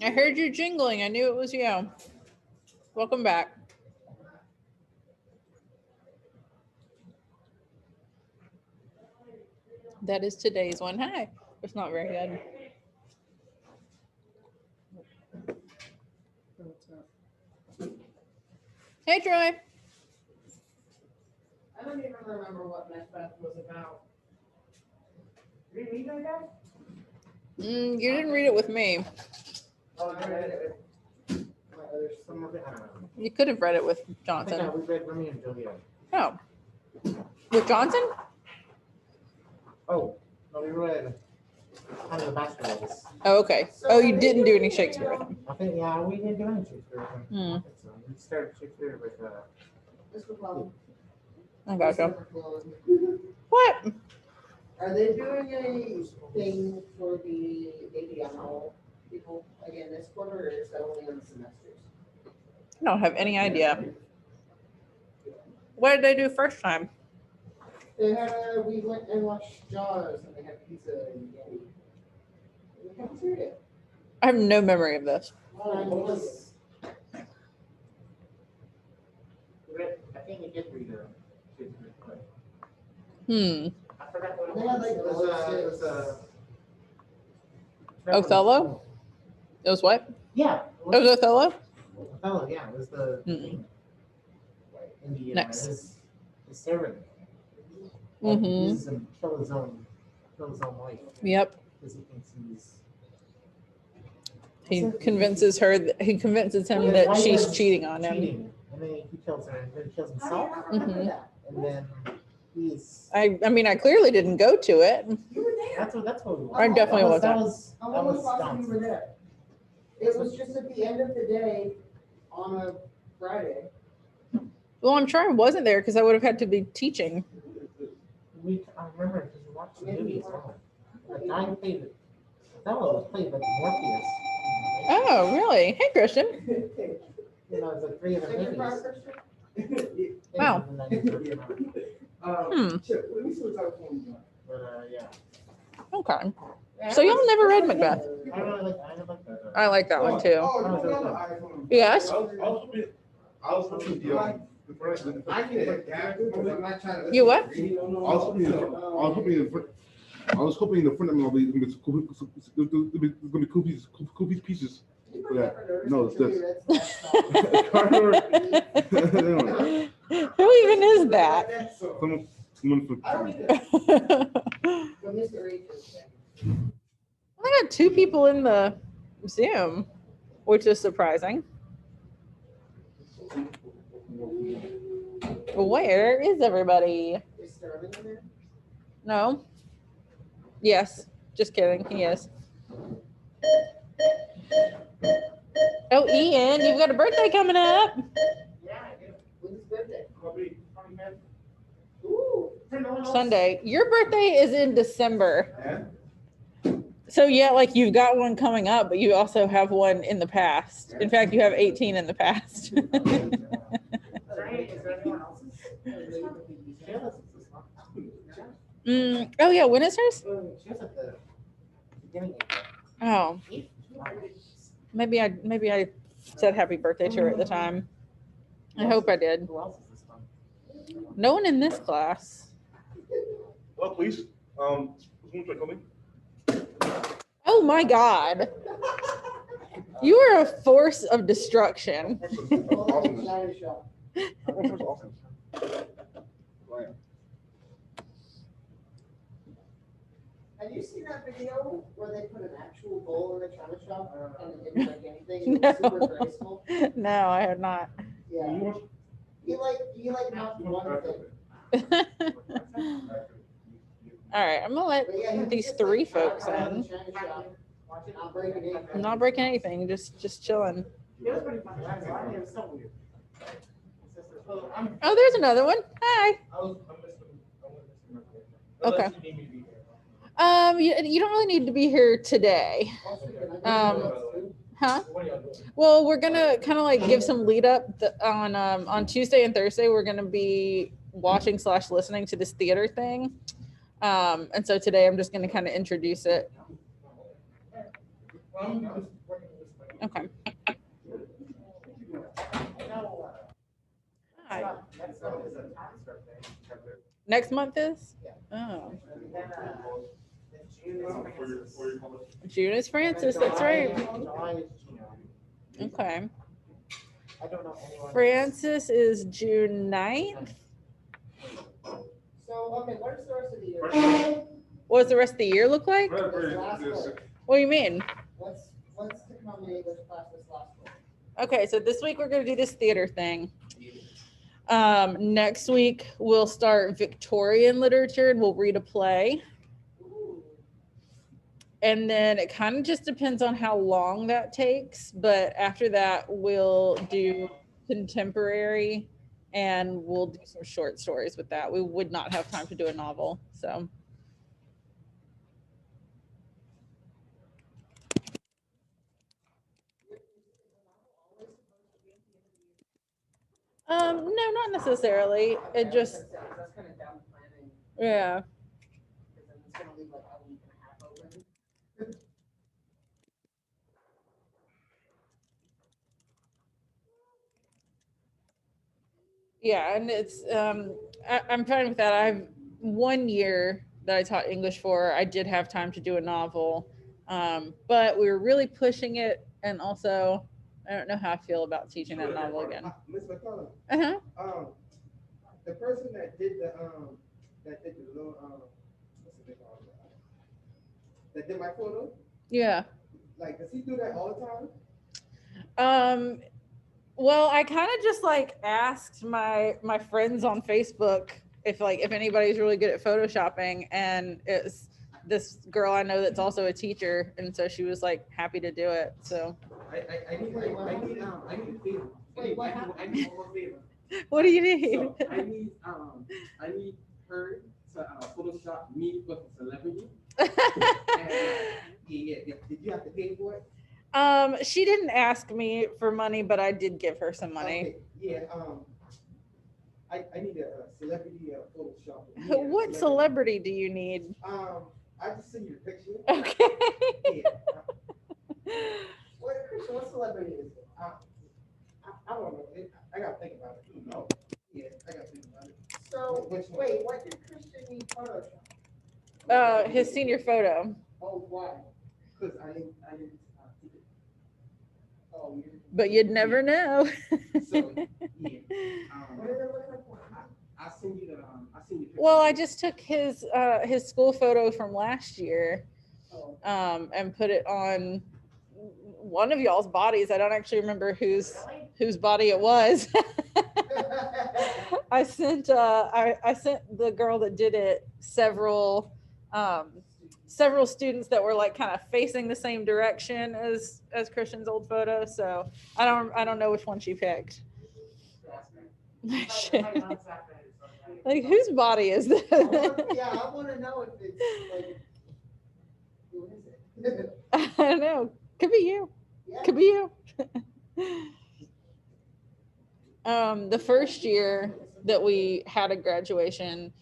I heard you jingling. I knew it was you. Welcome back. That is today's one. Hi. It's not very good. Hey, Troy. I don't even remember what Macbeth was about. Did you read that guy? You didn't read it with me. Oh, I read it. There's some of it. I don't know. You could have read it with I think Johnson. we read Romeo and Juliet. Oh. With Johnson? Oh, no, we read Honey the Baskervilles. Oh, okay. Oh, you didn't do any Shakespeare with him. I think, yeah, we didn't do any Shakespeare with him. Hmm. I think so. We started Shakespeare with Mr. Clown. I gotcha. What? Are they doing anything for the ADML people again this quarter, or is that only on semesters? I don't have any idea. What did they do first time? They had we went and watched Jaws, and they had pizza and Yeti. In the cafeteria. I have no memory of this. I think we did read Shakespeare play. I forgot what it They had, was. like, It was Othello? It was what? Yeah. It was Othello? Othello, yeah, it was the Mm. king. In the, Next. his servant. Mm-hmm. Uses him to kill his own wife. Yep. Because he thinks he's. He convinces him His that wife she's is cheating on him. cheating, and then he kills her, and then he kills himself. Mhm. And then he's. I mean, I clearly didn't go to it. You were there. That's what we I definitely that wasn't. was How that long was was possible you were Johnson. there? It was just at the end of the day on a Friday. Well, I'm sure I wasn't there because I would have had to be teaching. I remember because we watched the movie as well. The guy who played it. Othello was played by Morpheus. Oh, really? Hey, Christian. You know, it's like 3 of the Take your movies. car, Christian. Wow. And then he took him out. Chip, let me see what's out for you. But yeah. Okay. So y'all never read Macbeth? I really like that. I like that one too. Oh, you got the iPhone. Yes? I was hoping the You what? I was hoping the front of me will be gonna be cool pieces for that. No, it's this. Who even is that? Someone from. I got 2 people in the Zoom, which is surprising. Where is everybody? Is Sterling in there? No. Yes. Just kidding. He is. Oh, Ian, you've got a birthday coming up. Yeah, I do. When's his birthday? Ooh. Sunday. Your birthday is in December. So yeah, like you've got one coming up, but you also have one in the past. In fact, you have 18 in the past. Is there anyone else's? Oh yeah, when is hers? She was at the beginning Oh, of maybe I said happy birthday to her at the time. I hope I did. Who else is this one? No one in this class. Well, please. Someone try coming. Oh my God. You are a force of destruction. Awesome. Shiny shop. Awesome. Have you seen that video where they put an actual bowl in the china shop and it didn't like anything? It was super graceful. No, I have not. Yeah. He like knocked one thing. All right, I'm gonna let But yeah, he these just, 3 like, folks knocked out in. the china shop, not breaking anything. I'm not breaking anything, just chilling. It was pretty funny. It was so weird. Oh, there's another one. Hi. Okay. You don't really need to be here today. Huh? Well, we're gonna kind of like give some lead up on Tuesday and Thursday. We're gonna be watching / listening to this theater thing, and so today I'm just gonna kind of introduce it. Okay. No, Hi. next month is a tax birthday. Next month is? Yeah. Oh, And then, in June is Francis. June is Francis. And then That's right. July is Gino. Okay. I don't know anyone. Francis is June 9th. So, okay, what is the rest of the year? What does the rest of the year look like? This last quarter. What do you mean? What's taking on the English class this last quarter? Okay, so this week we're going to do this theater thing. Next week we'll start Victorian literature and we'll read a play. Ooh. And then it kind of just depends on how long that takes. But after that, we'll do contemporary and we'll do some short stories with that. We would not have time to do a novel. So. No, not necessarily. It just, That's kind of down planning, yeah. because then it's gonna leave like a week and a half open. Yeah, and it's I'm fine with that. I've 1 year that I taught English for, I did have time to do a novel. But we were really pushing it, and also I don't know how I feel about teaching that novel again. Miss McCullough, Uh-huh. the person that did the little what's the name called? That did my photo, Yeah. like, does he do that all the time? Well, I kind of just like asked my friends on Facebook if anybody's really good at photoshopping, and it's this girl I know that's also a teacher, and so she was like happy to do it. So I need a favor. Wait, what happened? I need one more favor. what do you need? So I need her to Photoshop me with a celebrity. And, yeah. Did you have to pay for it? She didn't ask me for money, but I did give her some money. Okay, yeah. I need a celebrity Photoshop. What celebrity do you need? I just send you the picture. Okay. Yeah. What celebrity is it? I don't know. I gotta think about it. No. Yeah, I gotta think about it. So, Which one? wait, what did Christian need Photoshop? His senior photo. Oh, why? Because I didn't. Oh, you. But you'd never know. So yeah. What did it look like? I send you the. I send you. Well, I just took his school photo from last year, Oh. and put it on one of y'all's bodies. I don't actually remember whose body it was. I sent I sent the girl that did it several students that were like kind of facing the same direction as Christian's old photo. So I don't know which one she picked. Shit. Like, whose body is this? Yeah, I want to know if it's like, who is it? I don't know. Could be you. Yeah. Could be you. The first year that we had a graduation,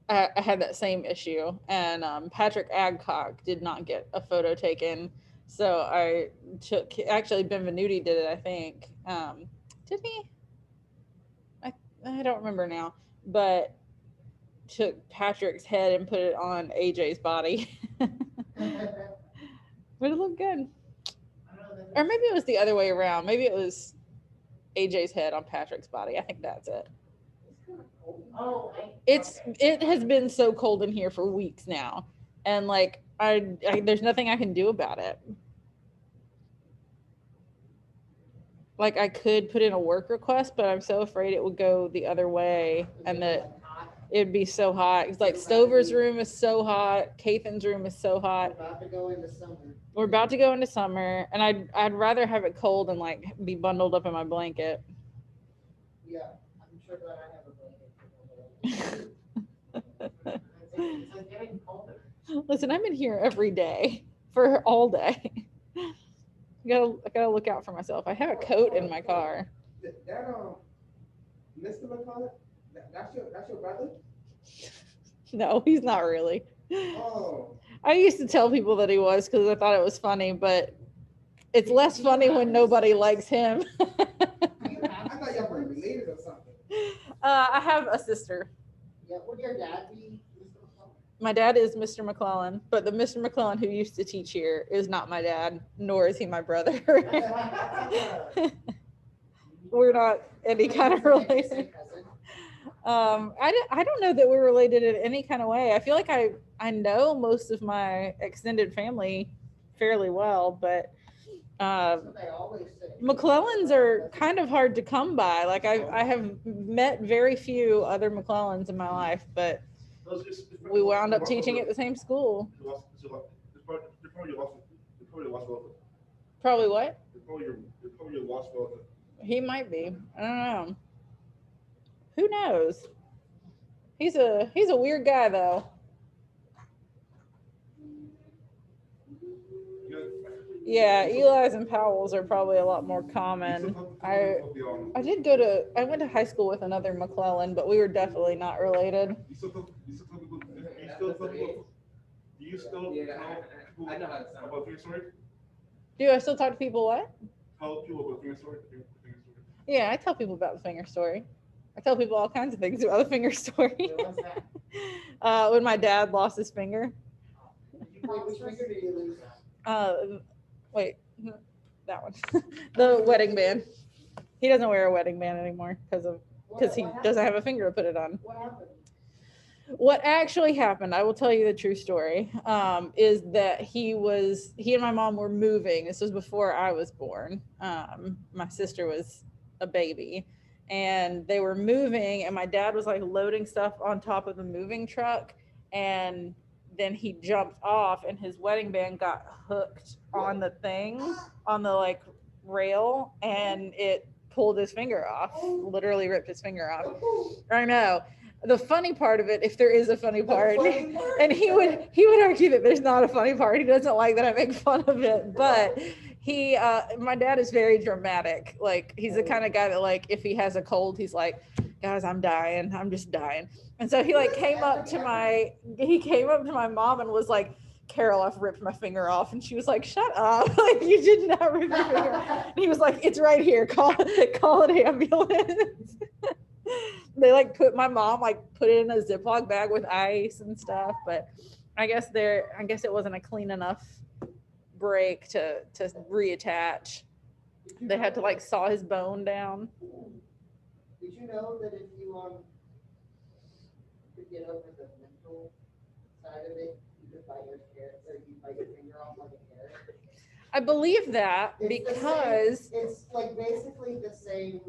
I had that same issue, and Patrick Adcock did not get a photo taken. So I took, actually Benvenuti did it, I think. Did he? I don't remember now, but took Patrick's head and put it on AJ's body. But it looked good. Or maybe it was the other way around. Maybe it was AJ's head on Patrick's body. I think that's it. Oh, It has been so cold in here for weeks now, and like I there's nothing I can do about it. Like, I could put in a work request, but I'm so afraid it would go the other way and that it'd be so hot. It's like Stover's room is so hot. Cathan's room is so hot. About to go into summer. We're about to go into summer, and I'd rather have it cold and like be bundled up in my blanket. Yeah, I'm sure glad I have a blanket. it's getting colder. Listen, I'm in here every day for all day. I gotta look out for myself. I have a coat in my car. That Mr. McCullough, that's your brother? No, he's not really. Oh. I used to tell people that he was because I thought it was funny, but It's less funny when nobody likes him. I thought y'all were related or something. I have a sister. Yeah, would your dad be Mr. McClellan? My dad is Mr. McClellan, but the Mr. McClellan who used to teach here is not my dad, nor is he my brother. We're not any kind of related. I don't know that we're related in any kind of way. I feel like I know most of my extended family fairly well, but They always say. McClellans are kind of hard to come by. Like I have met very few other McClellans in my life, but we wound up teaching at the same school. Probably what? He might be. I don't know. Who knows? He's a weird guy though. Yeah, Eli's and Powell's are probably a lot more common. I went to high school with another McClellan, but we were definitely not related. I know how to sound. Do I still talk to people what? Tell people about the finger story. Yeah, I tell people about the finger story. I tell people all kinds of things about the finger story. What's that? When my dad lost his finger. Wait, which finger did you lose? Wait, that one. The wedding band. He doesn't wear a wedding band anymore because he doesn't have a finger to put it on. What happened? What actually happened, I will tell you the true story, is that he and my mom were moving. This was before I was born. My sister was a baby and they were moving and my dad was like loading stuff on top of the moving truck and then he jumped off and his wedding band got hooked on the thing, on the like rail, and it pulled his finger off, literally ripped his finger off. I know. The funny part of it, if there is a funny part, and he would argue that there's not a funny part. He doesn't like that I make fun of it, but my dad is very dramatic. Like he's the kind of guy that like if he has a cold, he's like, guys, I'm dying. I'm just dying. And so he like came up to my mom and was like, Carol, I've ripped my finger off. And she was like, shut up. Like you did not rip your finger. And he was like, it's right here. Call an ambulance. They like put it in a Ziploc bag with ice and stuff. But I guess it wasn't a clean enough break to reattach. They had to like saw his bone down. Did you know that if you could get over the mental side of it, you could bite your hair, or you bite your finger off like a carrot? I believe that It's because it's like basically the same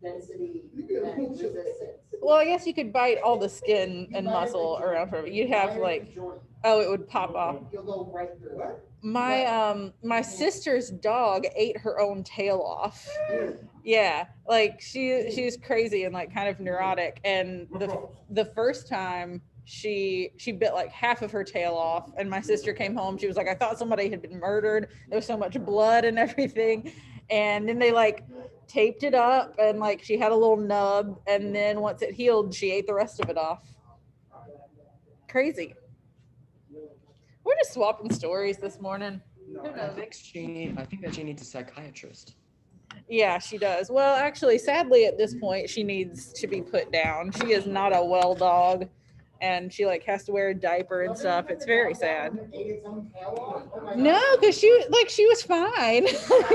density and resistance. well, I guess you could bite all the skin and muscle around from it. You'd have like, oh, it would pop off. You'll go right through it. My sister's dog ate her own tail off. Yeah, like she's crazy and like kind of neurotic. And the first time she bit like half of her tail off, and my sister came home. She was like, I thought somebody had been murdered. There was so much blood and everything. And then they like taped it up, and like she had a little nub. And then once it healed, she ate the rest of it off. Crazy. We're just swapping stories this morning. I think she needs a psychiatrist. Yeah, she does. Well, actually, sadly, at this point, she needs to be put down. She is not a well dog, and she like has to wear a diaper and stuff. It's very sad. No, because she was fine.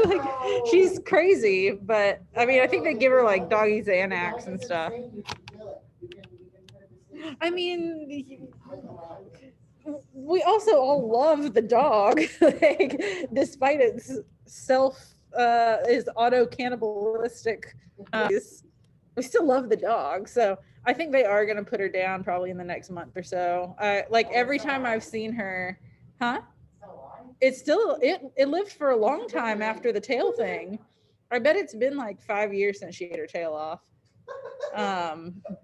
Like, she's crazy, but I mean, I think they give her like doggy Xanax and stuff. I mean, we also all love the dog, like despite its is auto cannibalistic. We still love the dog, so I think they are gonna put her down probably in the next month or so. Like every time I've seen her, it's still it lived for a long time after the tail thing. I bet it's been like 5 years since she ate her tail off.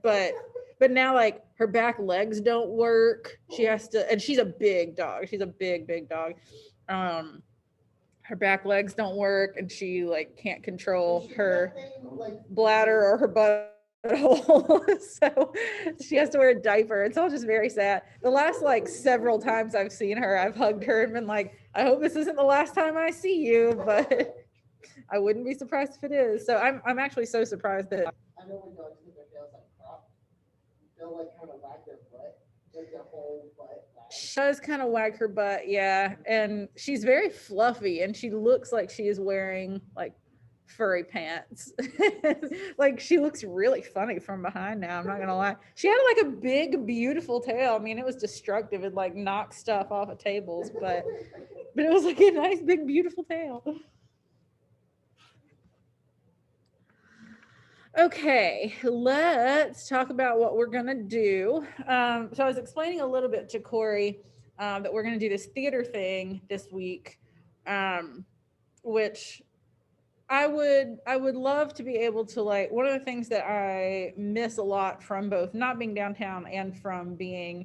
But now like her back legs don't work. She has to, and she's a big dog. She's a big dog. Her back legs don't work, and she like can't control her bladder or her butt at all. So she has to wear a diaper. It's all just very sad. The last like several times I've seen her, I've hugged her and been like, I hope this isn't the last time I see you, but I wouldn't be surprised if it is. So I'm actually so surprised that I know when dogs get their tails like cropped, they'll like kind of wag their butt, like their whole butt. she does kind of wag her butt, yeah. And she's very fluffy and she looks like she is wearing like furry pants. Like she looks really funny from behind now, I'm not gonna lie. She had like a big beautiful tail. I mean, it was destructive. It like knocked stuff off of tables, but it was like a nice big beautiful tail. Okay, let's talk about what we're gonna do. So I was explaining a little bit to Corey that we're gonna do this theater thing this week, which I would love to be able to, like, one of the things that I miss a lot from both not being downtown and from being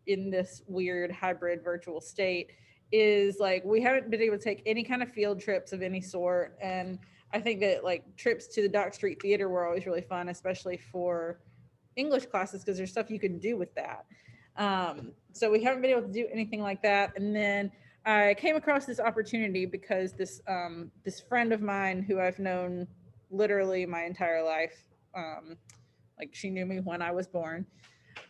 in this weird hybrid virtual state is like we haven't been able to take any kind of field trips of any sort. And I think that like trips to the Dock Street Theater were always really fun, especially for English classes, because there's stuff you can do with that. So we haven't been able to do anything like that. And then I came across this opportunity because this friend of mine who I've known literally my entire life, like she knew me when I was born.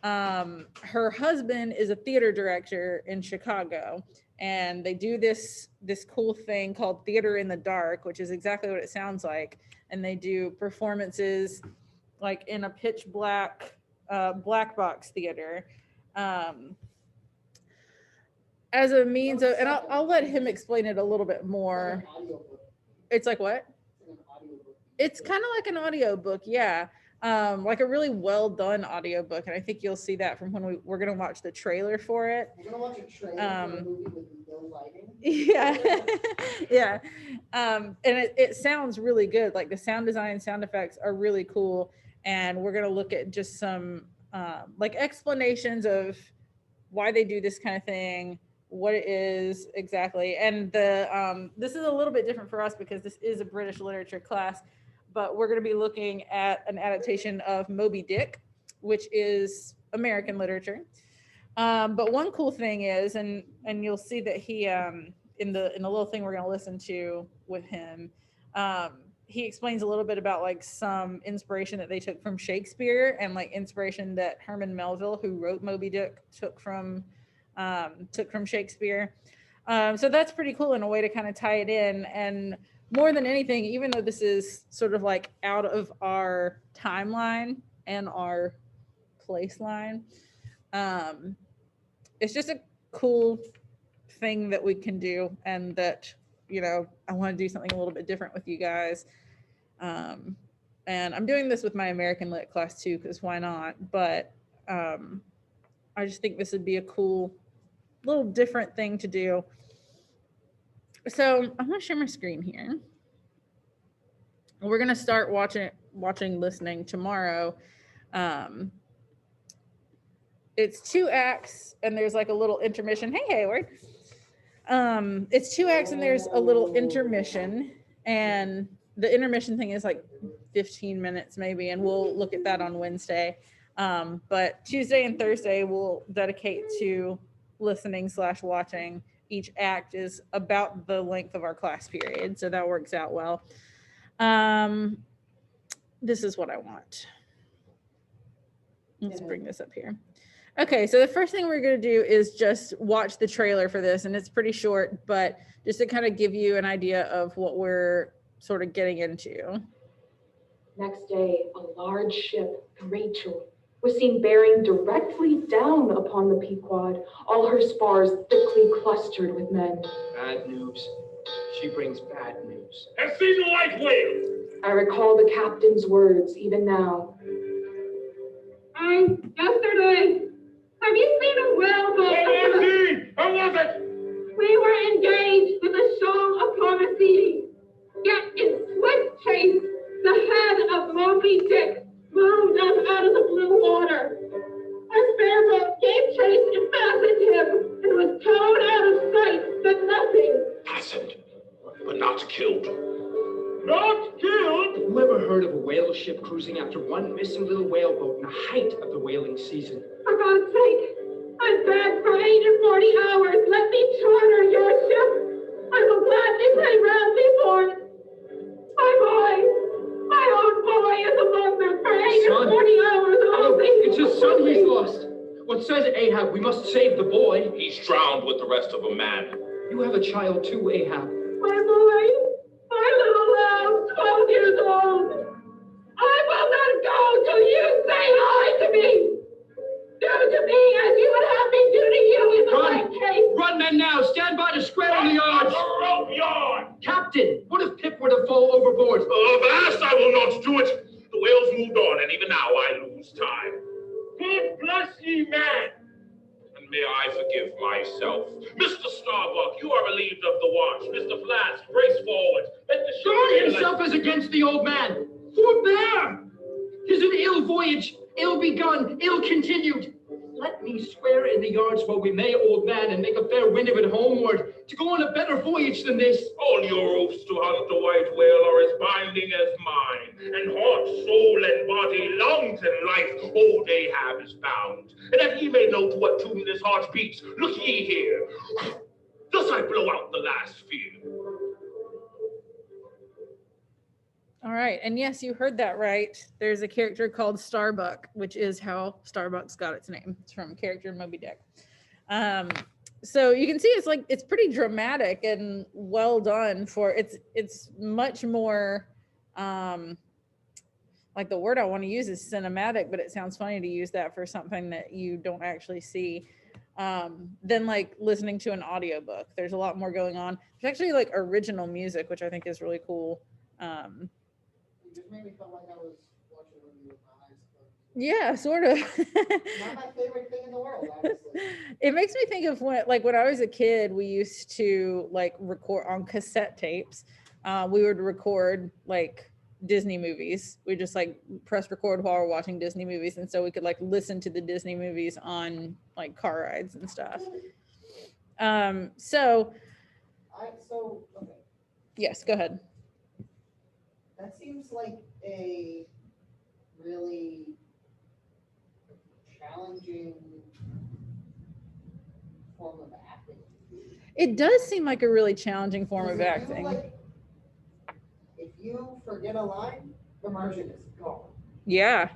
Her husband is a theater director in Chicago, and they do this cool thing called Theater in the Dark, which is exactly what it sounds like. And they do performances like in a pitch black black box theater, as a means of, and I'll let him explain it a little bit more. It's like what? It's kind of like an audiobook, yeah. Like a really well done audiobook, and I think you'll see that from when we're gonna watch the trailer for it. We're gonna watch a trailer for a movie with no lighting. Yeah. Yeah. And it sounds really good. Like the sound design, sound effects are really cool. And we're gonna look at just some like explanations of why they do this kind of thing, what it is exactly. And this is a little bit different for us because this is a British literature class, but we're going to be looking at an adaptation of Moby Dick, which is American literature. But one cool thing is, and you'll see that he in the little thing we're going to listen to with him, he explains a little bit about like some inspiration that they took from Shakespeare, and like inspiration that Herman Melville, who wrote Moby Dick, took from Shakespeare. So that's pretty cool in a way to kind of tie it in. And more than anything, even though this is sort of like out of our timeline and our place line, it's just a cool thing that we can do, and that, you know, I want to do something a little bit different with you guys. And I'm doing this with my American Lit class too, because why not? But I just think this would be a cool little different thing to do. So I'm going to share my screen here. We're going to start listening tomorrow. It's 2 acts and there's like a little intermission. Hey, Hayward. It's 2 acts and there's a little intermission, and the intermission thing is like 15 minutes maybe, and we'll look at that on Wednesday. But Tuesday and Thursday we'll dedicate to listening/watching. Each act is about the length of our class period, so that works out well. This is what I want. Let's bring this up here. Okay, so the first thing we're going to do is just watch the trailer for this, and it's pretty short, but just to kind of give you an idea of what we're sort of getting into. Next day, a large ship, the Rachel, was seen bearing directly down upon the Pequod, all her spars thickly clustered with men. Bad news. She brings bad news. Have seen the light whale. I recall the captain's words even now. Yesterday. Have you seen a whale? What was he? How was it? We were engaged in a show upon the sea. Yet in swift chase, the head of Moby Dick moved us out of the blue water. Our sparrow gave chase and fastened him, and was towed out of sight, but nothing. Fastened, but not killed. Not killed? Whoever heard of a whale little ship cruising after one missing little whaleboat in the height of the whaling season. For God's sake, I've begged for 8 or 40 hours. Let me charter your ship. I will gladly pay ransom for it. My own boy is among them for 8 or 40 hours. Oh, it's his son he's lost. What says Ahab? We must save the boy. He's drowned with the rest of a man. You have a child too, Ahab. My boy, my little lamb, 12 years old. I will not go till you say hi to me. Do to me as you would have me do to you in the like case. Run, men, now. Stand by to square in the yards. A rope yard! Captain, what if Pip were to fall overboard? Avast, I will not do it. The whales moved on, and even now I lose time. God bless ye, man. And may I forgive myself. Mr. Starbuck, you are relieved of the watch. Mr. Flask, brace forward. Let the God himself is against the old man. Forbear! 'Tis an ill voyage, ill begun, ill continued. Let me swear in the yards while we may, old man, and make a fair wind of it homeward, to go on a better voyage than this. All your oaths to hunt the white whale are as binding as mine, and heart, soul, and body longs in life old Ahab is bound. And that ye may know to what tune this heart beats, look ye here. Thus I blow out the last fear. All right, and yes, you heard that right. There's a character called Starbuck, which is how Starbucks got its name. It's from a character in Moby Dick. So you can see it's pretty dramatic and well done for it's much more like the word I want to use is cinematic, but it sounds funny to use that for something that you don't actually see than like listening to an audiobook. There's a lot more going on. There's actually like original music, which I think is really cool. It just made me feel like I was watching a movie with my eyes closed. Yeah, sort of. Not my favorite thing in the world, honestly. It makes me think of when I was a kid, we used to like record on cassette tapes. We would record like Disney movies. We just like press record while we're watching Disney movies, and so we could like listen to the Disney movies on like car rides and stuff. So Okay. yes, go ahead. That seems like a really challenging form of acting. It does seem like a really challenging form of acting. If you forget a line, immersion is gone. Yeah.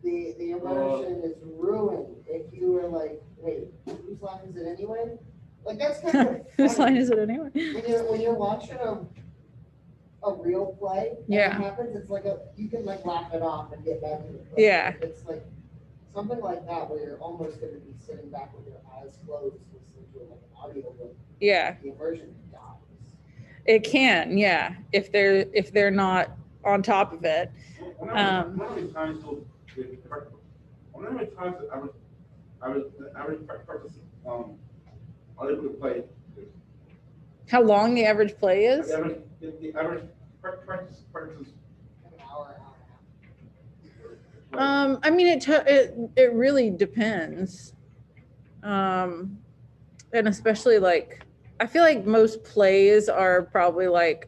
The immersion is ruined. If you were like, wait, whose line is it anyway? Like that's kind of Whose line is it anyway? When you're watching a real play, and Yeah. it happens, it's like you can like laugh it off and get back to the play. Yeah. It's like something like that where you're almost going to be sitting back with your eyes closed listening to like an audiobook. Yeah. The immersion dies. It can, yeah, if they're not on top of it. One of the times I would practice audiobook play. How long the average play is? The average practice An hour and a half. I mean, it really depends. And especially like, I feel like most plays are probably like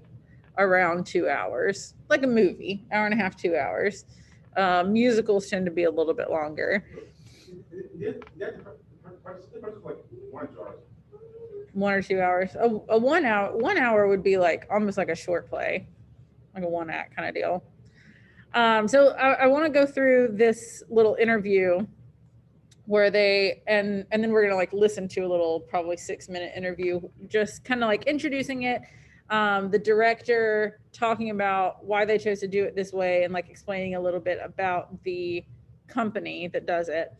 around 2 hours, like a movie, hour and a half, 2 hours. Musicals tend to be a little bit longer. Like 1 or 2 hours. A 1 hour would be like almost like a short play, like a 1 act kind of deal. So I want to go through this little interview where they and then we're gonna like listen to a little probably 6-minute interview, just kind of like introducing it, the director talking about why they chose to do it this way and like explaining a little bit about the company that does it.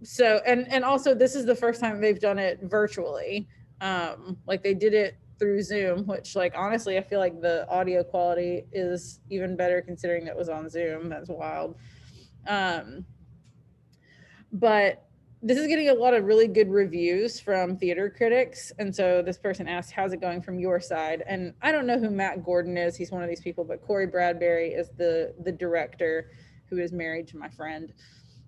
So and also this is the first time they've done it virtually. Like they did it through Zoom, which like honestly I feel like the audio quality is even better considering that it was on Zoom. That's wild. But this is getting a lot of really good reviews from theater critics, and so this person asked, how's it going from your side? And I don't know who Matt Gordon is, he's one of these people, but Corey Bradbury is the director who is married to my friend.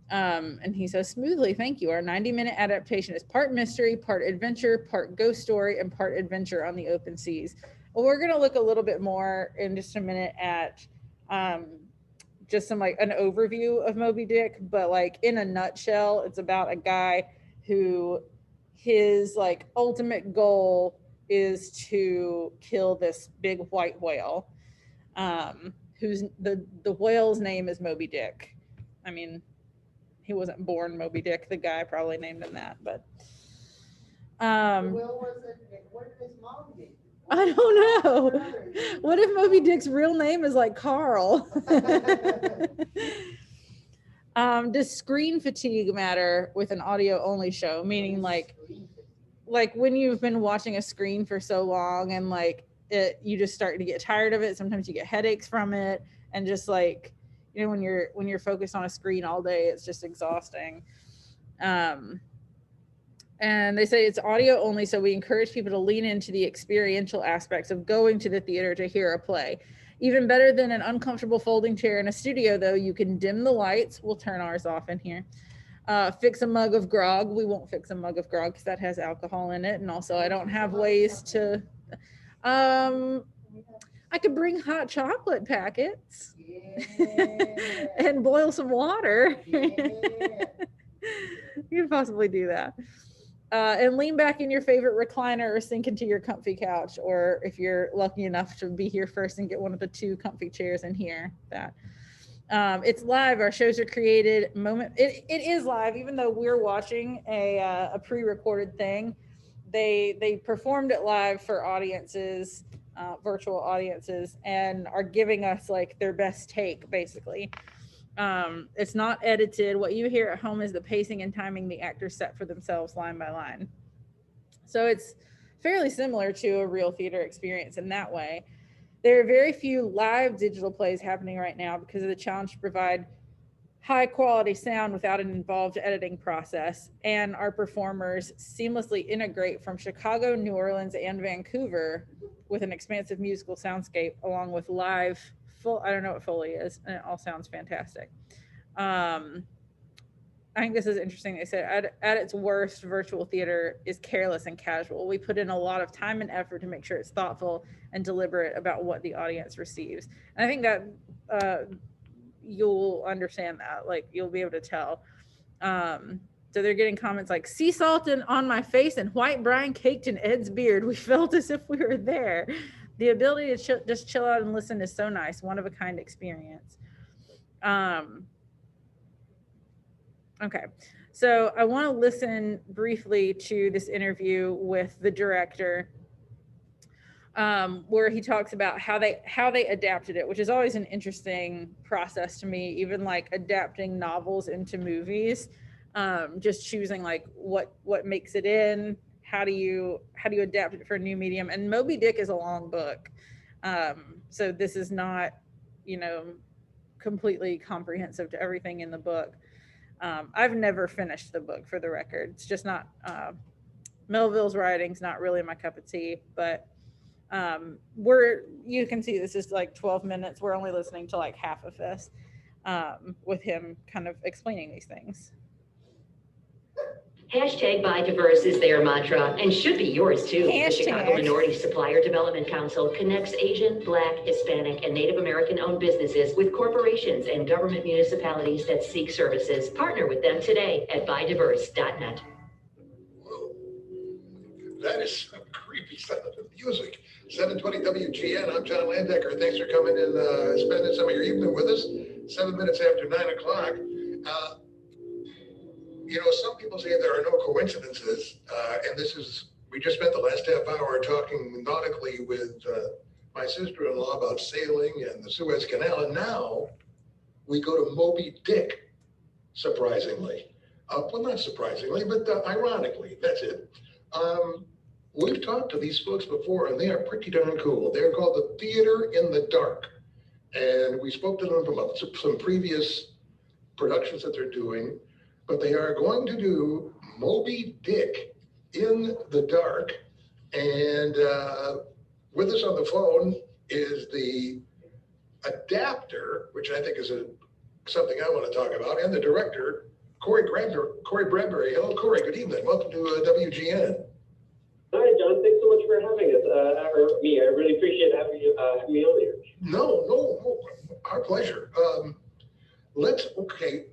And he says, smoothly, thank you. Our 90-minute adaptation is part mystery, part adventure, part ghost story, and part adventure on the open seas. Well, we're going to look a little bit more in just a minute at just some like an overview of Moby Dick, but like in a nutshell, it's about a guy who his like ultimate goal is to kill this big white whale, who's the whale's name is Moby Dick. I mean, he wasn't born Moby Dick. The guy probably named him that, but Well, what did his mom do? I don't know. What if Moby Dick's real name is like Carl? Does screen fatigue matter with an audio only show? Meaning like when you've been watching a screen for so long and like you just start to get tired of it. Sometimes you get headaches from it, and just like, you know, when you're focused on a screen all day, it's just exhausting. And they say it's audio only, so we encourage people to lean into the experiential aspects of going to the theater to hear a play. Even better than an uncomfortable folding chair in a studio, though, you can dim the lights. We'll turn ours off in here. Fix a mug of grog. We won't fix a mug of grog because that has alcohol in it. And also I don't have ways to, I could bring hot chocolate packets and boil some water. You could possibly do that. And lean back in your favorite recliner or sink into your comfy couch, or if you're lucky enough to be here first and get one of the 2 comfy chairs in here. That it's live. Our shows are created it is live, even though we're watching a pre-recorded thing. They performed it live for audiences, virtual audiences, and are giving us like their best take, basically. It's not edited. What you hear at home is the pacing and timing the actors set for themselves line by line. So it's fairly similar to a real theater experience in that way. There are very few live digital plays happening right now because of the challenge to provide high quality sound without an involved editing process. And our performers seamlessly integrate from Chicago, New Orleans, and Vancouver with an expansive musical soundscape, along with live I don't know what Foley is, and it all sounds fantastic. I think this is interesting. They said at its worst, virtual theater is careless and casual. We put in a lot of time and effort to make sure it's thoughtful and deliberate about what the audience receives. And I think that you'll understand that, like you'll be able to tell. So they're getting comments like, sea salt on my face and white brine caked in Ed's beard. We felt as if we were there. The ability to just chill out and listen is so nice. One of a kind experience. Okay, so I want to listen briefly to this interview with the director, where he talks about how they adapted it, which is always an interesting process to me, even like adapting novels into movies, just choosing like what makes it in. How do you adapt it for a new medium? And Moby Dick is a long book. So this is not, you know, completely comprehensive to everything in the book. I've never finished the book, for the record. It's just not, Melville's writing's not really my cup of tea, but you can see this is like 12 minutes. We're only listening to like half of this, with him kind of explaining these things. Hashtag Buy Diverse is their mantra and should be yours too. The Chicago Minority Supplier Development Council connects Asian, Black, Hispanic, and Native American-owned businesses with corporations and government municipalities that seek services. Partner with them today at buydiverse.net. Whoa, that is some creepy sound of music. 720 WGN, I'm John Landecker. Thanks for coming and spending some of your evening with us. 7 minutes after 9 o'clock. You know, some people say there are no coincidences, and we just spent the last half hour talking nautically with my sister-in-law about sailing and the Suez Canal, and now we go to Moby Dick, surprisingly. Well, not surprisingly, but ironically, that's it. We've talked to these folks before, and they are pretty darn cool. They're called the Theater in the Dark, and we spoke to them from some previous productions that they're doing. But they are going to do Moby Dick in the Dark. And with us on the phone is the adapter, which I think is something I want to talk about, and the director, Corey Bradbury. Hello, Corey. Good evening. Welcome to WGN. Hi, John, thanks so much for having us, or me. I really appreciate having you having me over here. No, our pleasure. Okay,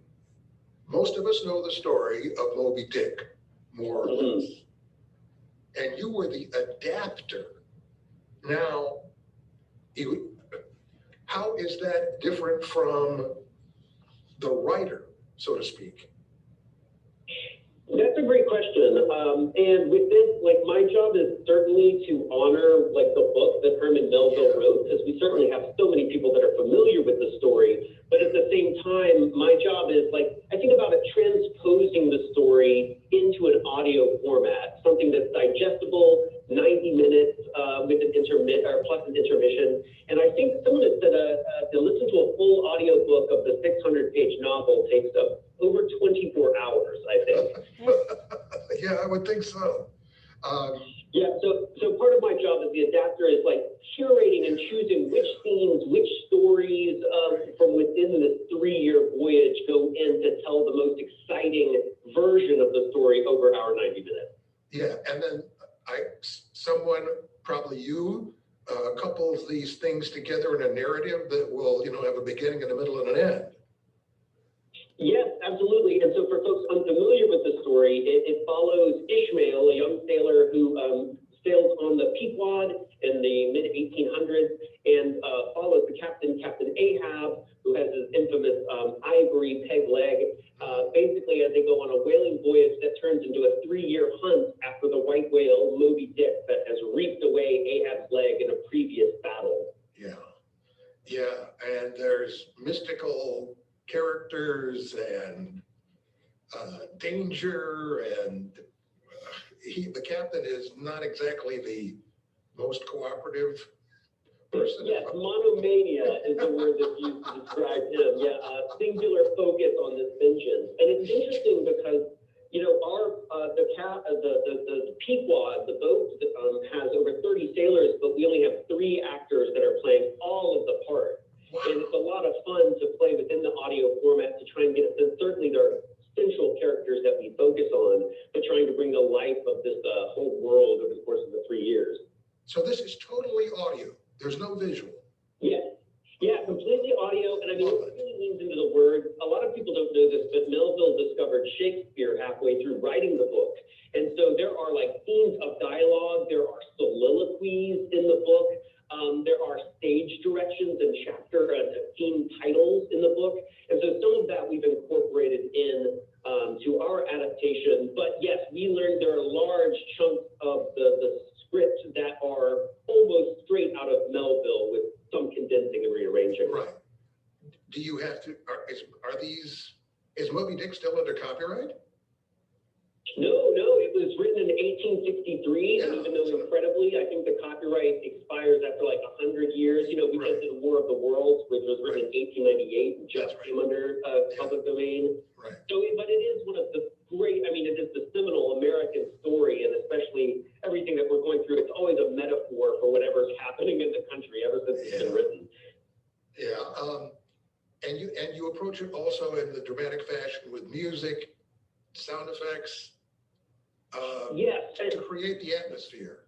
most of us know the story of Moby Dick, more or less. And you were the adapter. Now, how is that different from the writer, so to speak? That's a great question. And with this, like, my job is certainly to honor, like, the book that Herman Melville wrote, because we certainly have so many people that are familiar with the story. But at the same time, my job is, like, I think about it transposing the story into an audio format, something that's digestible, 90 minutes with an plus an intermission. And I think someone had said to listen to a full audio book of the 600-page novel takes up over 24 hours, I think. Yeah, I would think so. Yeah, so part of my job as the adapter is like curating and choosing which scenes, which stories from within this 3-year voyage go in to tell the most exciting version of the story over our 90 minutes. Yeah, and then someone, probably you, couples these things together in a narrative that will, have a beginning and a middle and an end. Yes, absolutely. And so for folks unfamiliar with the story, it follows Ishmael, a young sailor who sailed on the Pequod in the mid-1800s and follows the Captain Ahab, who has his infamous ivory peg leg, basically as they go on a whaling voyage that turns into a 3-year hunt after the white whale Moby Dick that has reaped away Ahab's leg in a previous battle. Yeah, and there's mystical characters and danger, and the captain is not exactly the most cooperative person. Yes, monomania is the word that's used to describe him. Yeah, singular focus on this vengeance. And it's interesting because, the Pequod, the boat, has over 30 sailors, but we only have 3 actors that are playing all of the parts. And it's a lot of fun to play within the audio format to try and get it. Certainly there are central characters that we focus on, but trying to bring the life of this whole world over the course of the 3 years. So this is totally audio. There's no visual. Yeah, completely audio. And I mean, it really leans into the word. A lot of people don't know this, but Melville discovered Shakespeare halfway through writing the book. And so there are like scenes of dialogue. There are soliloquies in the book. There are stage directions and chapter and theme titles in the book. And so some of that we've incorporated in to our adaptation. But yes, we learned there are large chunks of the script that are almost straight out of Melville with some condensing and rearranging. Right. Do you have to, is Moby Dick still under copyright? No, it was written in 1863, and even though incredibly, I think the copyright expires after like 100 years. We just did War of the Worlds, which was written in 1898, and just came under public domain. Right. So, but it is one of the great, it is the seminal American story, and especially everything that we're going through, it's always a metaphor for whatever's happening in the country ever since it's been written. Yeah, and you approach it also in the dramatic fashion with music, sound effects. Yes, to create the atmosphere.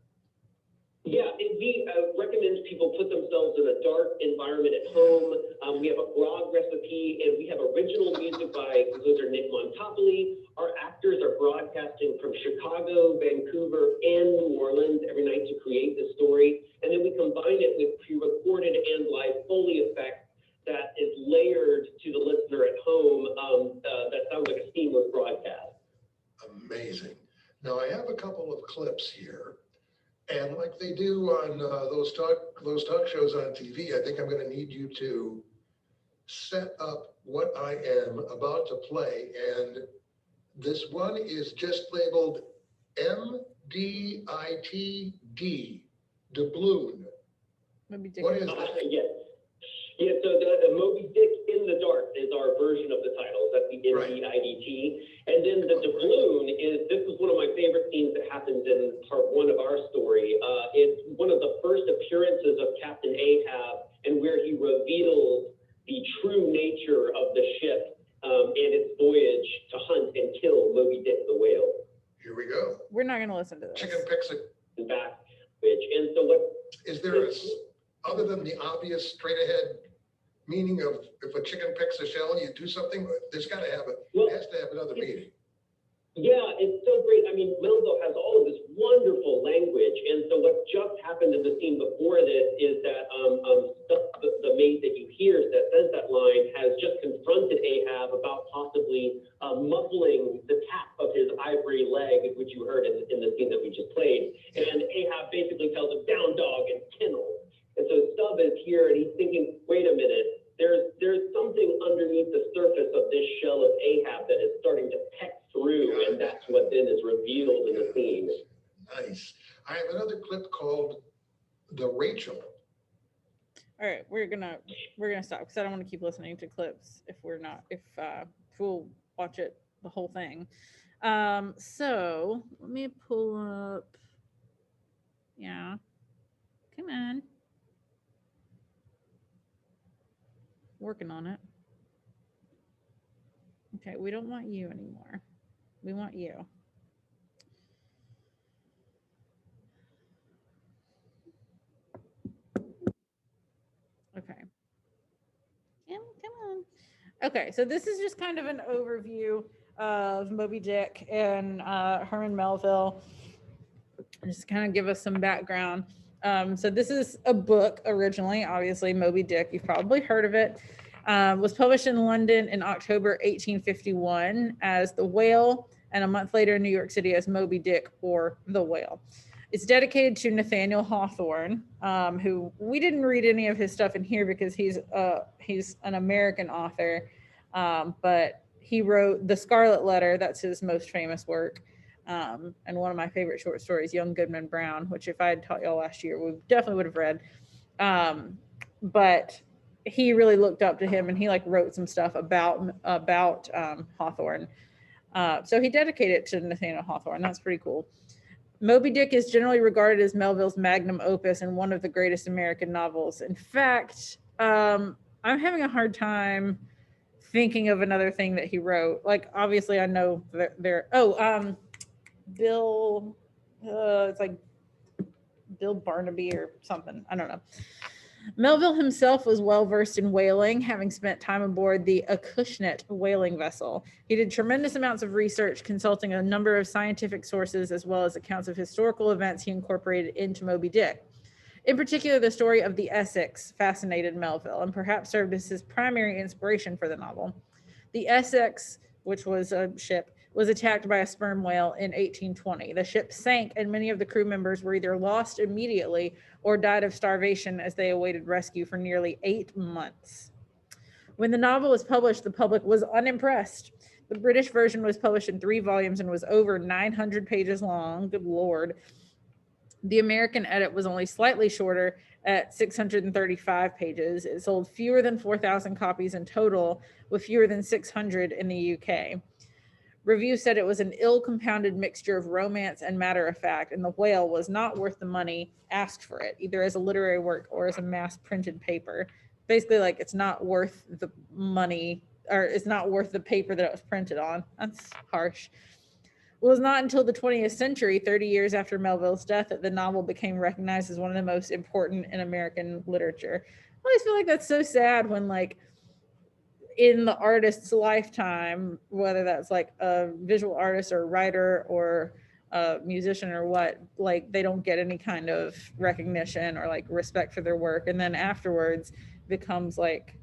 Yeah, we recommend people put themselves in a dark environment at home. We have a grog recipe, and we have original music by composer Nick Montopoli. Our actors are broadcasting from Chicago, Vancouver, and New Orleans every night to create the story. And then we combine it with pre-recorded and live Foley effects that is layered to the listener at home. That sounds like a seamless broadcast. Amazing. Now I have a couple of clips here, and like they do on those talk shows on TV, I think I'm going to need you to set up what I am about to play. And this one is just labeled MDITD, doubloon. What is that? Yeah, so the Moby Dick in the Dark is our version of the title. That's the MDIDT. And then the doubloon this is one of my favorite scenes that happens in part 1 of our story. It's one of the first appearances of Captain Ahab, and where he reveals the true nature of the ship and its voyage to hunt and kill Moby Dick the whale. Here we go. We're not going to listen to this. Chicken picks a back. And so what is there, other than the obvious straight ahead meaning of if a chicken picks a shell, you do something, there's got to have it has to have another meaning. Yeah, it's so great. I mean, Melville has all of this wonderful language. And so what just happened in the scene before this is that the maid that you hear that says that line has just confronted Ahab about possibly muffling the tap of his ivory leg, which you heard in the scene that we just played. And Ahab basically tells him, down dog and kennel. And so Stubb is here and he's thinking, wait a minute, there's something underneath the surface of this shell of Ahab that is starting to peck through, and that's what then is revealed in the scene. Nice. I have another clip called The Rachel. All right, we're gonna stop because I don't want to keep listening to clips if we'll watch it the whole thing. So let me pull up. Yeah, come on. Working on it. Okay, we don't want you anymore. We want you. Okay. Come on. Okay, so this is just kind of an overview of Moby Dick and Herman Melville. Just to kind of give us some background. So this is a book originally, obviously, Moby Dick. You've probably heard of it. Was published in London in October 1851 as The Whale, and a month later in New York City as Moby Dick or The Whale. It's dedicated to Nathaniel Hawthorne, who we didn't read any of his stuff in here because he's an American author, but he wrote The Scarlet Letter. That's his most famous work. And one of my favorite short stories, Young Goodman Brown, which if I had taught y'all last year, we definitely would have read. But he really looked up to him, and he like wrote some stuff about Hawthorne. So he dedicated it to Nathaniel Hawthorne. That's pretty cool. Moby Dick is generally regarded as Melville's magnum opus and one of the greatest American novels. In fact, I'm having a hard time thinking of another thing that he wrote. Like, obviously I know Bill, it's like Bill Barnaby or something. I don't know. Melville himself was well versed in whaling, having spent time aboard the Acushnet whaling vessel. He did tremendous amounts of research, consulting a number of scientific sources as well as accounts of historical events he incorporated into Moby Dick. In particular, the story of the Essex fascinated Melville and perhaps served as his primary inspiration for the novel. The Essex, which was a ship, was attacked by a sperm whale in 1820. The ship sank, and many of the crew members were either lost immediately or died of starvation as they awaited rescue for nearly 8 months. When the novel was published, the public was unimpressed. The British version was published in 3 volumes and was over 900 pages long. Good Lord. The American edit was only slightly shorter at 635 pages. It sold fewer than 4,000 copies in total, with fewer than 600 in the UK. Reviews said it was an ill-compounded mixture of romance and matter-of-fact, and The Whale was not worth the money asked for it, either as a literary work or as a mass-printed paper. Basically, like, it's not worth the money, or it's not worth the paper that it was printed on. That's harsh. It was not until the 20th century, 30 years after Melville's death, that the novel became recognized as one of the most important in American literature. I always feel like that's so sad when, like, in the artist's lifetime, whether that's like a visual artist or a writer or a musician or what, like they don't get any kind of recognition or like respect for their work, and then afterwards becomes like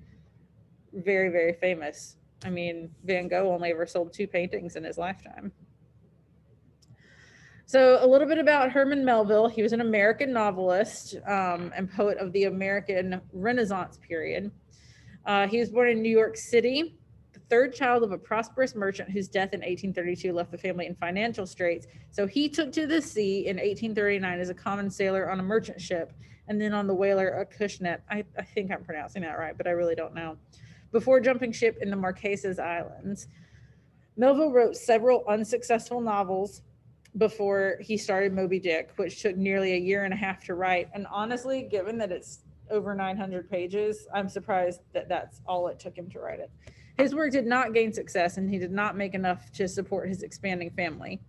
very, very famous. I mean, Van Gogh only ever sold 2 paintings in his lifetime. So a little bit about Herman Melville. He was an American novelist and poet of the American Renaissance period. He was born in New York City, the 3rd child of a prosperous merchant whose death in 1832 left the family in financial straits. So he took to the sea in 1839 as a common sailor on a merchant ship, and then on the whaler Acushnet. I think I'm pronouncing that right, but I really don't know. Before jumping ship in the Marquesas Islands. Melville wrote several unsuccessful novels before he started Moby Dick, which took nearly a year and a half to write. And honestly, given that it's over 900 pages, I'm surprised that that's all it took him to write it. His work did not gain success, and he did not make enough to support his expanding family.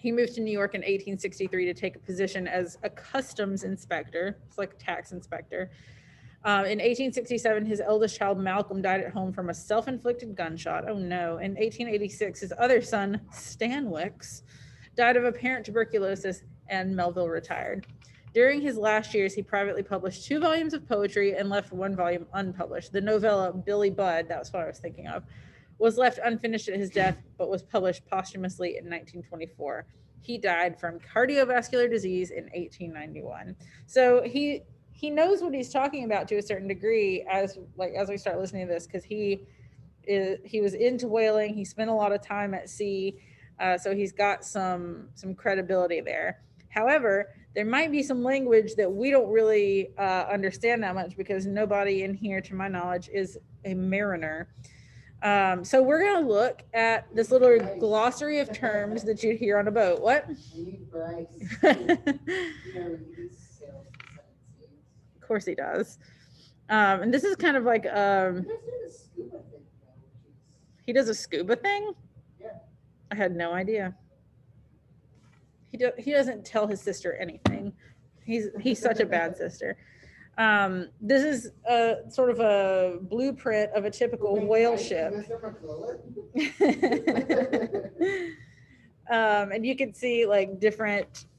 He moved to New York in 1863 to take a position as a customs inspector. It's like tax inspector. In 1867, his eldest child, Malcolm, died at home from a self-inflicted gunshot. Oh no. In 1886, his other son, Stanwix, died of apparent tuberculosis, and Melville retired. During his last years, he privately published 2 volumes of poetry and left 1 volume unpublished. The novella Billy Budd, that's what I was thinking of, was left unfinished at his death, but was published posthumously in 1924. He died from cardiovascular disease in 1891. So he knows what he's talking about to a certain degree as we start listening to this, because he was into whaling. He spent a lot of time at sea, so he's got some credibility there. However, there might be some language that we don't really understand that much, because nobody in here, to my knowledge, is a mariner. So we're going to look at this little glossary of terms that you'd hear on a boat. What? Of course he does. And this is kind of like he does a scuba thing? Yeah. I had no idea. He doesn't tell his sister anything. He's such a bad sister. This is a sort of a blueprint of a typical whale ship. And you can see like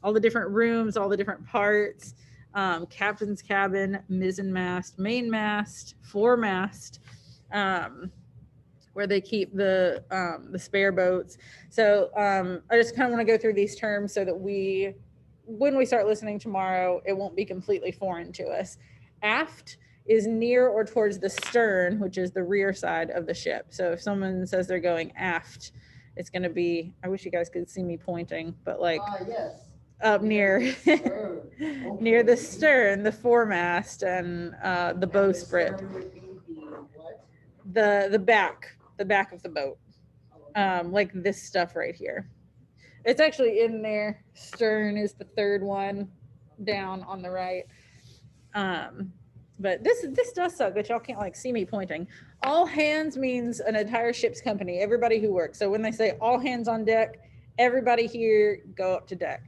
all the different rooms, all the different parts, captain's cabin, mizzenmast, mainmast, foremast, where they keep the spare boats. So I just kind of want to go through these terms so that when we start listening tomorrow, it won't be completely foreign to us. Aft is near or towards the stern, which is the rear side of the ship. So if someone says they're going aft, it's going to be, I wish you guys could see me pointing, but like Yes. up near near the stern, the foremast, and the bowsprit. The back of the boat, like this stuff right here. It's actually in there. Stern is the third one down on the right. But this does suck that y'all can't like see me pointing. All hands means an entire ship's company, everybody who works. So when they say all hands on deck, everybody here go up to deck.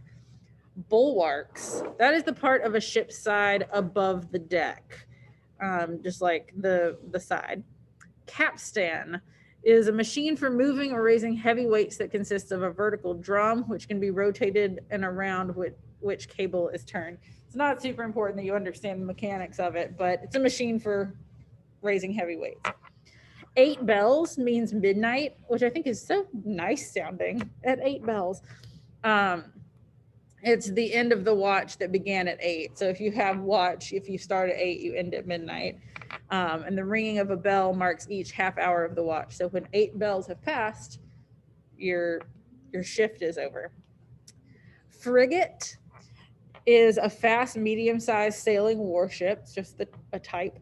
Bulwarks, that is the part of a ship's side above the deck, just like the side. Capstan is a machine for moving or raising heavy weights that consists of a vertical drum, which can be rotated and around which cable is turned. It's not super important that you understand the mechanics of it, but it's a machine for raising heavy weights. 8 bells means midnight, which I think is so nice sounding. At 8 bells. It's the end of the watch that began at 8. So if you have watch, if you start at 8, you end at midnight. And the ringing of a bell marks each half hour of the watch. So when 8 bells have passed, your shift is over. Frigate is a fast, medium-sized sailing warship. It's just a type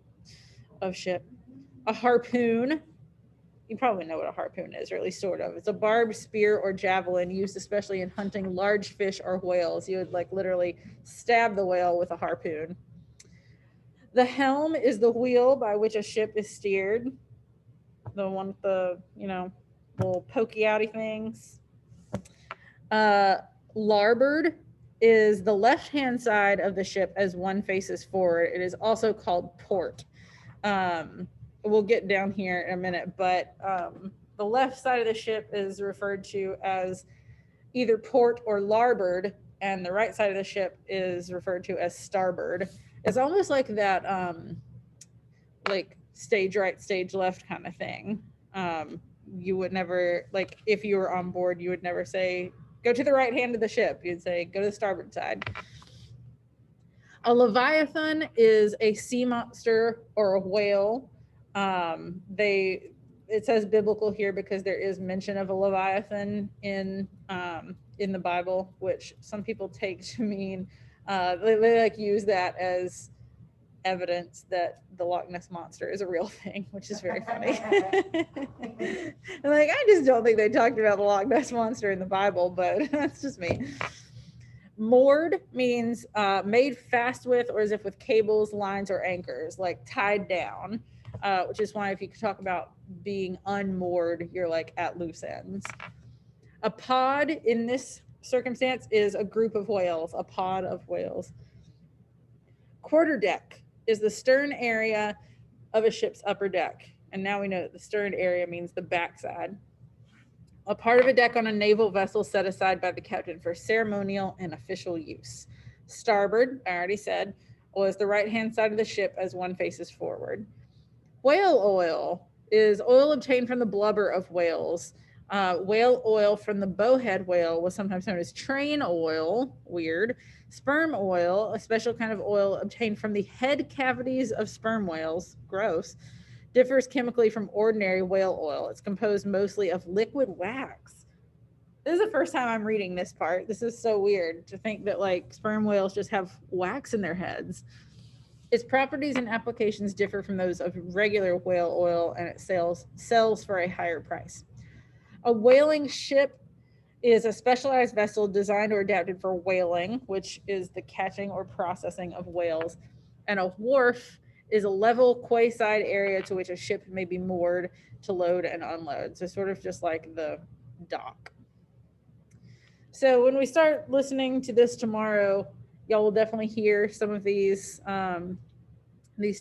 of ship. A harpoon, you probably know what a harpoon is, or at least sort of. It's a barbed spear or javelin used especially in hunting large fish or whales. You would like literally stab the whale with a harpoon. The helm is the wheel by which a ship is steered. The one with the, little pokey outy things. Larboard is the left-hand side of the ship as one faces forward. It is also called port. We'll get down here in a minute, but the left side of the ship is referred to as either port or larboard, and the right side of the ship is referred to as starboard. It's almost like that, like stage right, stage left kind of thing. You would never, like if you were on board, you would never say, go to the right hand of the ship. You'd say, go to the starboard side. A Leviathan is a sea monster or a whale. It says biblical here because there is mention of a Leviathan in the Bible, which some people take to mean they like use that as evidence that the Loch Ness monster is a real thing, which is very funny. And like, I just don't think they talked about the Loch Ness monster in the Bible, but that's just me. Moored means made fast with, or as if with cables, lines, or anchors, like tied down, which is why if you talk about being unmoored, you're like at loose ends. A pod in this circumstance is a group of whales, a pod of whales. Quarterdeck is the stern area of a ship's upper deck. And now we know that the stern area means the backside. A part of a deck on a naval vessel set aside by the captain for ceremonial and official use. Starboard, I already said, was the right-hand side of the ship as one faces forward. Whale oil is oil obtained from the blubber of whales. Whale oil from the bowhead whale was sometimes known as train oil, weird. Sperm oil, a special kind of oil obtained from the head cavities of sperm whales, gross, differs chemically from ordinary whale oil. It's composed mostly of liquid wax. This is the first time I'm reading this part. This is so weird to think that like sperm whales just have wax in their heads. Its properties and applications differ from those of regular whale oil, and it sells for a higher price. A whaling ship is a specialized vessel designed or adapted for whaling, which is the catching or processing of whales. And a wharf is a level quayside area to which a ship may be moored to load and unload. So sort of just like the dock. So when we start listening to this tomorrow, y'all will definitely hear some of these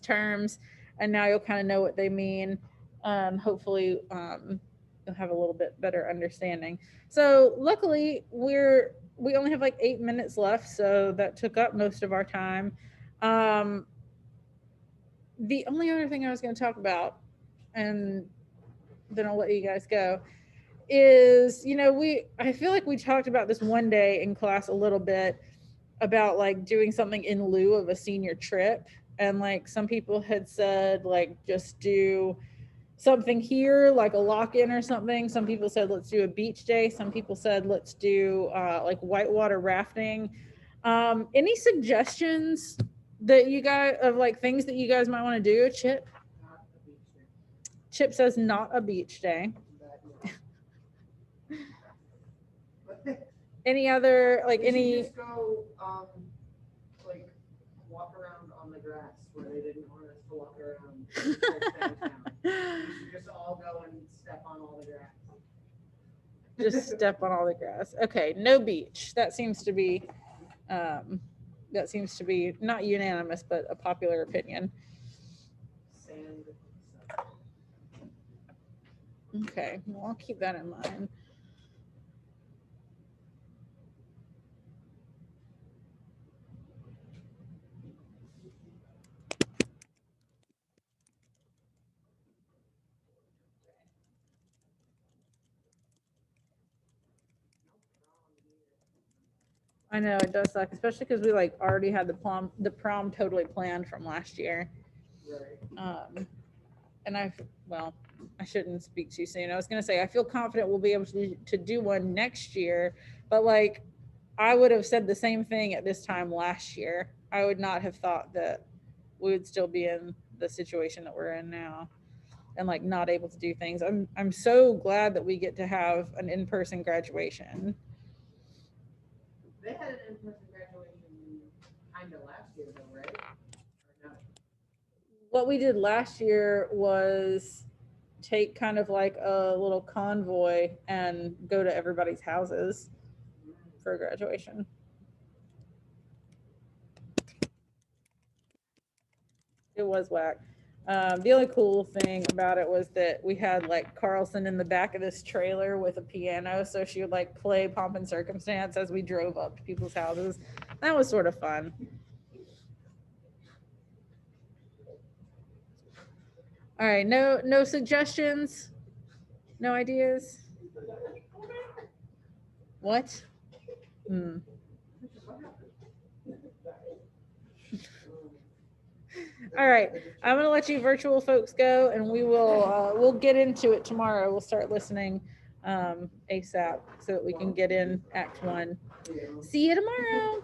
terms, and now you'll kind of know what they mean. Hopefully you'll have a little bit better understanding. So luckily we only have like 8 minutes left, so that took up most of our time. The only other thing I was going to talk about, and then I'll let you guys go, is, you know, I feel like we talked about this one day in class a little bit about like doing something in lieu of a senior trip. And like some people had said, like, just do something here, like a lock-in or something. Some people said, let's do a beach day. Some people said, let's do like whitewater rafting. Any suggestions that you guys of like things that you guys might want to do? Chip says not a beach day. Any other like any? Just go like walk around on the grass where they didn't want us to walk around. We should just all go and step on all the grass. Just step on all the grass. Okay, no beach. That seems to be not unanimous, but a popular opinion. Sand. Okay, well, I'll keep that in mind. I know it does suck, especially because we like already had the prom totally planned from last year. Right. And I shouldn't speak too soon. I was gonna say I feel confident we'll be able to do one next year, but like I would have said the same thing at this time last year. I would not have thought that we would still be in the situation that we're in now and like not able to do things. I'm so glad that we get to have an in-person graduation. They had an in-person graduation kind of last year though, right? Or no? What we did last year was take kind of like a little convoy and go to everybody's houses for graduation. It was whack. The only cool thing about it was that we had like Carlson in the back of this trailer with a piano, so she would like play Pomp and Circumstance as we drove up to people's houses. That was sort of fun. All right, no suggestions, no ideas. What? All right, I'm gonna let you virtual folks go, and we'll get into it tomorrow. We'll start listening ASAP so that we can get in Act 1. See you tomorrow.